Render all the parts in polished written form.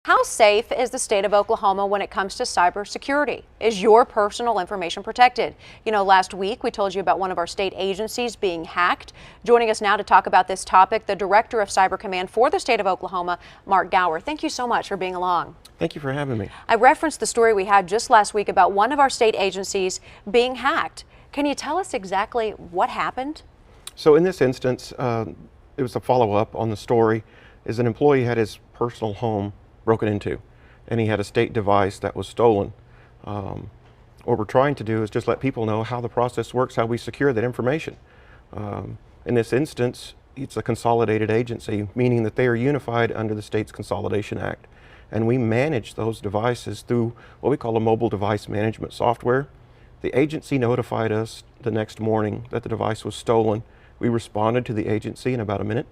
How safe is the state of Oklahoma when it comes to cybersecurity? Is your personal information protected? You know, last week we told you about one of our state agencies being hacked. Joining us now to talk about this topic, the Director of Cyber Command for the state of Oklahoma, Mark Gower. Thank you so much for being along. Thank you for having me. I referenced the story we had just last week about one of our state agencies being hacked. Can you tell us exactly what happened? So in this instance, it was a follow-up on the story. Is an employee had his personal home broken into, and he had a state device that was stolen. What we're trying to do is just let people know how the process works, how we secure that information. In this instance, it's a consolidated agency, meaning that they are unified under the State's Consolidation Act. And we manage those devices through what we call a mobile device management software. The agency notified us the next morning that the device was stolen. We responded to the agency in about a minute.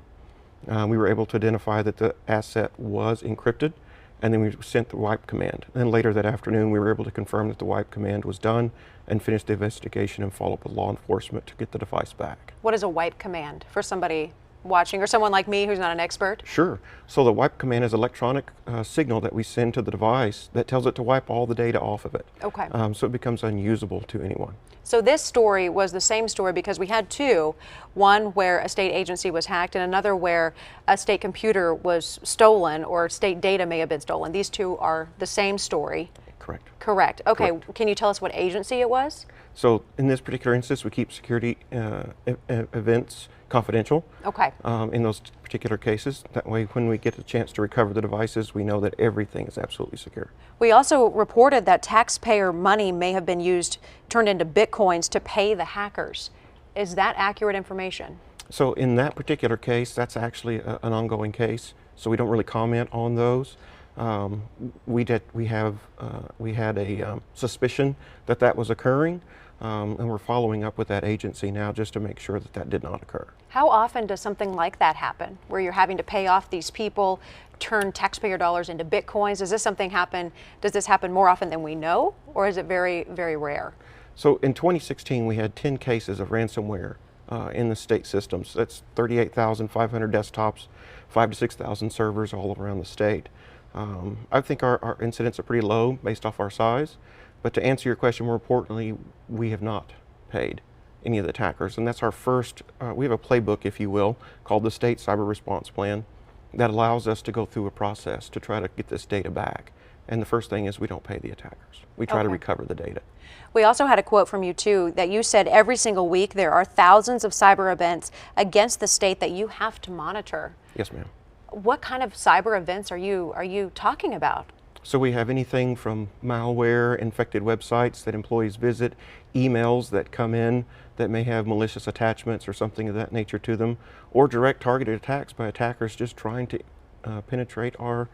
We were able to identify that the asset was encrypted, and then we sent the wipe command. And then later that afternoon, we were able to confirm that the wipe command was done and finish the investigation and follow up with law enforcement to get the device back. What is a wipe command for somebody watching or someone like me who's not an expert? Sure. So the wipe command is an electronic signal that we send to the device that tells it to wipe all the data off of it. Okay. So it becomes unusable to anyone. So this story was the same story because we had two, one where a state agency was hacked and another where a state computer was stolen or state data may have been stolen. These two are the same story. Correct. Correct. Okay. Correct. Can you tell us what agency it was? So in this particular instance, we keep security events confidential. Okay. In those particular cases. That way, when we get a chance to recover the devices, we know that everything is absolutely secure. We also reported that taxpayer money may have been turned into bitcoins to pay the hackers. Is that accurate information? So in that particular case, that's actually an ongoing case. So we don't really comment on those. We had a suspicion that that was occurring. And we're following up with that agency now just to make sure that that did not occur. How often does something like that happen, where you're having to pay off these people, turn taxpayer dollars into bitcoins? Does this happen more often than we know, or is it very, very rare? So in 2016, we had 10 cases of ransomware in the state systems. That's 38,500 desktops, 5,000 to 6,000 servers all around the state. I think our incidents are pretty low based off our size. But to answer your question more importantly, we have not paid any of the attackers. And that's our first, we have a playbook, if you will, called the State Cyber Response Plan that allows us to go through a process to try to get this data back. And the first thing is we don't pay the attackers. We try to recover the data. We also had a quote from you too, that you said every single week there are thousands of cyber events against the state that you have to monitor. Yes, ma'am. What kind of cyber events are you talking about? So we have anything from malware, infected websites that employees visit, emails that come in that may have malicious attachments or something of that nature to them, or direct targeted attacks by attackers just trying to penetrate our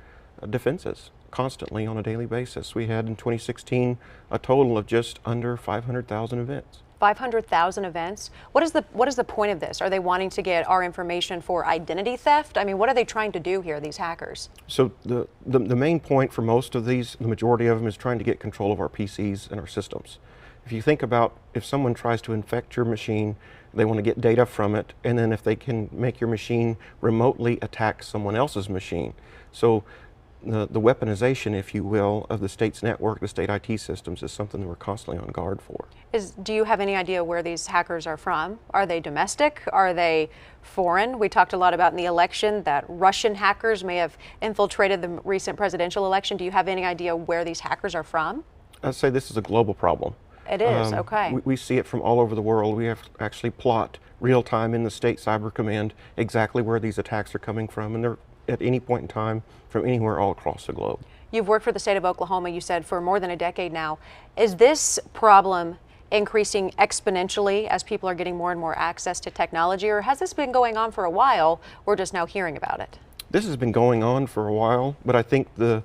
defenses constantly on a daily basis. We had in 2016 a total of just under 500,000 events. 500,000 events. What is the point of this? Are they wanting to get our information for identity theft? I mean, what are they trying to do here, these hackers? So the main point for most of these, the majority of them, is trying to get control of our PCs and our systems. If you think about if someone tries to infect your machine, they want to get data from it, and then if they can make your machine remotely attack someone else's machine. So the weaponization, if you will, of the state's network, the state IT systems, is something that we're constantly on guard for. Do you have any idea where these hackers are from? Are they domestic? Are they foreign? We talked a lot about in the election that Russian hackers may have infiltrated the recent presidential election. Do you have any idea where these hackers are from? I'd say this is a global problem. It is, okay. We see it from all over the world. We have to actually plot real time in the State Cyber Command exactly where these attacks are coming from, and they're at any point in time from anywhere all across the globe. You've worked for the state of Oklahoma, you said, for more than a decade now. Is this problem increasing exponentially as people are getting more and more access to technology, or has this been going on for a while? We're just now hearing about it. This has been going on for a while, but I think the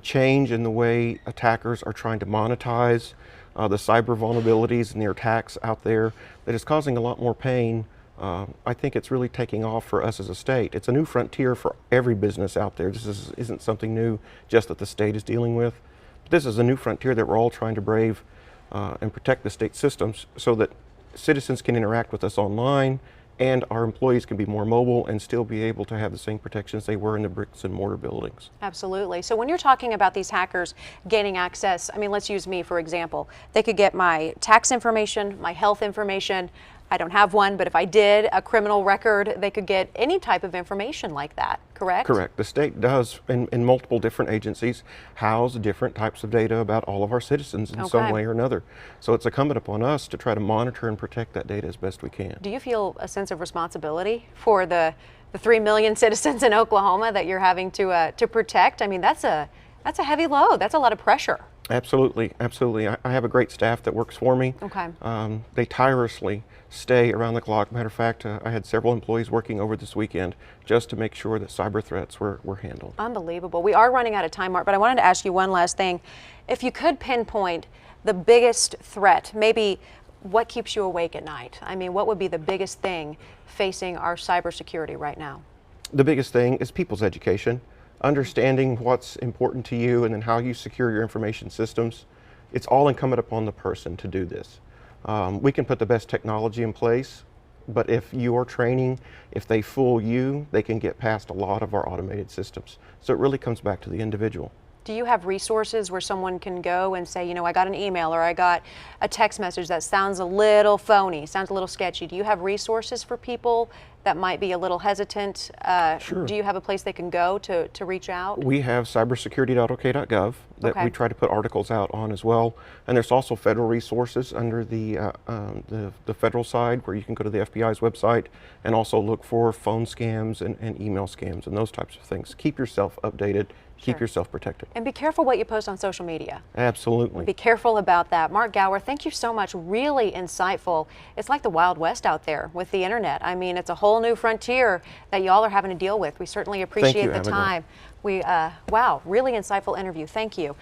change in the way attackers are trying to monetize the cyber vulnerabilities and their attacks out there that is causing a lot more pain. I think it's really taking off for us as a state. It's a new frontier for every business out there. This isn't something new just that the state is dealing with. But this is a new frontier that we're all trying to brave and protect the state systems so that citizens can interact with us online and our employees can be more mobile and still be able to have the same protections they were in the bricks and mortar buildings. Absolutely. So when you're talking about these hackers gaining access, I mean, let's use me for example. They could get my tax information, my health information. I don't have one, but if I did, a criminal record, they could get any type of information like that, correct? Correct. The state does, in multiple different agencies, house different types of data about all of our citizens in some way or another. So it's incumbent upon us to try to monitor and protect that data as best we can. Do you feel a sense of responsibility for the 3 million citizens in Oklahoma that you're having to protect? I mean, that's a heavy load. That's a lot of pressure. Absolutely, absolutely. I have a great staff that works for me. Okay. They tirelessly stay around the clock. Matter of fact, I had several employees working over this weekend just to make sure that cyber threats were handled. Unbelievable. We are running out of time, Mark, but I wanted to ask you one last thing. If you could pinpoint the biggest threat, maybe what keeps you awake at night? I mean, what would be the biggest thing facing our cybersecurity right now? The biggest thing is people's education. Understanding what's important to you and then how you secure your information systems. It's all incumbent upon the person to do this. We can put the best technology in place, but if your training, if they fool you, they can get past a lot of our automated systems. So it really comes back to the individual. Do you have resources where someone can go and say, you know, I got an email or I got a text message that sounds a little phony, sounds a little sketchy? Do you have resources for people that might be a little hesitant? Sure. Do you have a place they can go to reach out? We have cybersecurity.ok.gov that we try to put articles out on as well. And there's also federal resources under the federal side where you can go to the FBI's website and also look for phone scams and email scams and those types of things. Keep yourself updated. Keep yourself protected. And be careful what you post on social media. Absolutely. Be careful about that. Mark Gower, thank you so much. Really insightful. It's like the Wild West out there with the internet. I mean, it's a whole new frontier that y'all are having to deal with. We certainly appreciate the time. Wow, really insightful interview. Thank you.